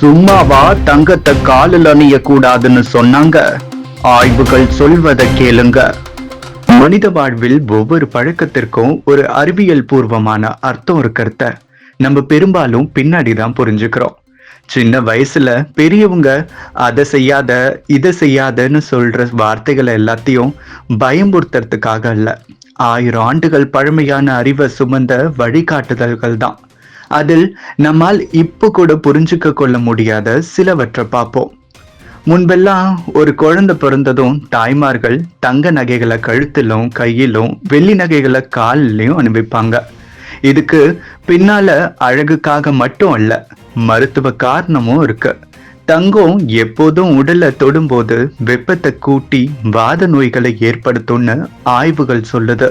சும்மாவா தங்கத்தை காலில் அணிய கூடாதுன்னு சொன்னாங்க. ஆய்வுகள் சொல்வதை கேளுங்க. மனித வாழ்வில் ஒவ்வொரு பழக்கத்திற்கும் ஒரு அறிவியல் பூர்வமான அர்த்தம் இருக்கிறத நம்ம பெரும்பாலும் பின்னாடிதான் புரிஞ்சுக்கிறோம். சின்ன வயசுல பெரியவங்க அதை செய்யாத இதை செய்யாதன்னு சொல்ற வார்த்தைகளை எல்லாத்தையும் பயமுறுத்துறதுக்காக அல்ல, 1000 ஆண்டுகள் பழமையான அறிவை சுமந்த வழிகாட்டுதல்கள் தான். அதில் நம்மால் இப்ப கூட புரிஞ்சுக்க கொள்ள முடியாத சிலவற்றை பார்ப்போம். முன்பெல்லாம் ஒரு குழந்தை பிறந்ததும் தாய்மார்கள் தங்க நகைகளை கழுத்திலும் கையிலும் வெள்ளி நகைகளை காலிலையும் அணிவிப்பாங்க. இதுக்கு பின்னால அழகுக்காக மட்டும் அல்ல, மருத்துவ காரணமும் இருக்கு. தங்கம் எப்போதும் உடலை தொடும்போது வெப்பத்தை கூட்டி வாத நோய்களை ஏற்படுத்தும்னு ஆய்வுகள் சொல்லுது.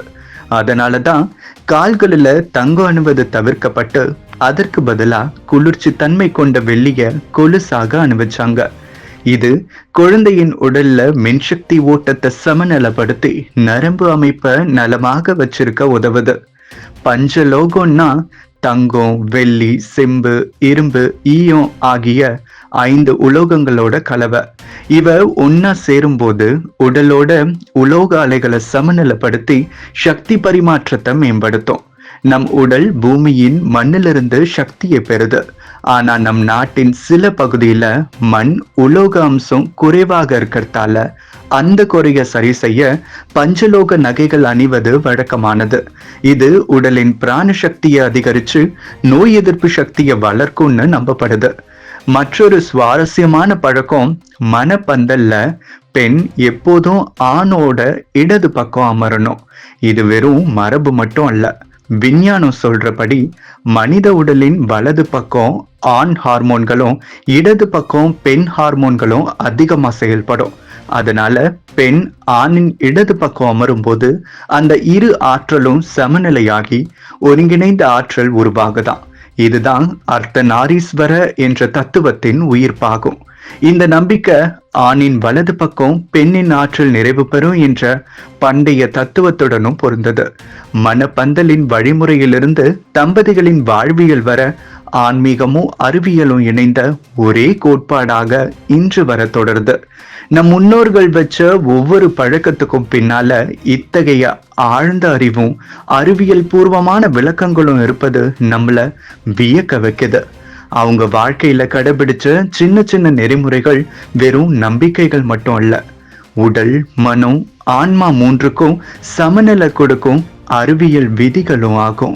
அதனாலதான் கால்களில தங்கம் அணிவது தவிர்க்கப்பட்டு அதற்கு பதிலா குளிர்ச்சி தன்மை கொண்ட வெள்ளிய கொலுசாக அணிவிச்சாங்க. இது குழந்தையின் உடல்ல மின்சக்தி ஓட்டத்தை சமநிலைப்படுத்தி நரம்பு அமைப்பை நலமாக வச்சிருக்க உதவுது. பஞ்சலோகம்னா தங்கம், வெள்ளி, செம்பு, இரும்பு, ஈயம் ஆகிய 5 உலோகங்களோட கலவை. இவ ஒன்னா சேரும்போது உடலோட உலோக அலைகளை சமநிலைப்படுத்தி சக்தி பரிமாற்றத்தை மேம்படுத்தும். நம் உடல் பூமியின் மண்ணிலிருந்து சக்தியை பெறுது. ஆனா நம் நாட்டின் சில பகுதியில மண் உலோக அம்சம் குறைவாக இருக்கிறதால அந்த குறைய சரி செய்ய பஞ்சலோக நகைகள் அணிவது வழக்கமானது. இது உடலின் பிராண சக்தியை அதிகரிச்சு நோய் எதிர்ப்பு சக்தியை வளர்க்கும்னு நம்பப்படுது. மற்றொரு சுவாரஸ்யமான பழக்கம், மனப்பந்தல்ல பெண் எப்போதும் ஆணோட இடது பக்கம் அமரணும். இது வெறும் மரபு மட்டும் அல்ல, விஞ்ஞானம் சொல்றபடி மனித உடலின் வலது பக்கம் ஆண் ஹார்மோன்களும் இடது பக்கம் பெண் ஹார்மோன்களும் அதிகமா செயல்படும். அதனால பெண் ஆணின் இடது பக்கம் அமரும் போது அந்த இரு ஆற்றலும் சமநிலையாகி ஒருங்கிணைந்த ஆற்றல் உருவாகுதான். இதுதான் அர்த்தநாரீஸ்வர என்ற தத்துவத்தின் உயிர்ப்பாகும். இந்த நம்பிக்கை ஆணின் வலது பக்கம் பெண்ணின் ஆற்றல் நிறைவு பெறும் என்ற பண்டைய தத்துவத்துடனும் பொருந்தது. மனப்பந்தலின் வழிமுறையிலிருந்து தம்பதிகளின் வாழ்வியல் வர ஆன்மீகமும் அறிவியலும் இணைந்த ஒரே கோட்பாடாக இன்று வர தொடருது. நம் முன்னோர்கள் வச்ச ஒவ்வொரு பழக்கத்துக்கும் பின்னால இத்தகைய ஆழ்ந்த அறிவும் அறிவியல் பூர்வமான விளக்கங்களும் இருப்பது நம்மள வியக்க வைக்குது. அவங்க வாழ்க்கையில கடைபிடிச்ச சின்ன சின்ன நெறிமுறைகள் வெறும் நம்பிக்கைகள் மட்டும் அல்ல, உடல், மனம், ஆன்மா மூன்றுக்கும் சமநிலை கொடுக்கும் அறிவியல் விதிகளும் ஆகும்.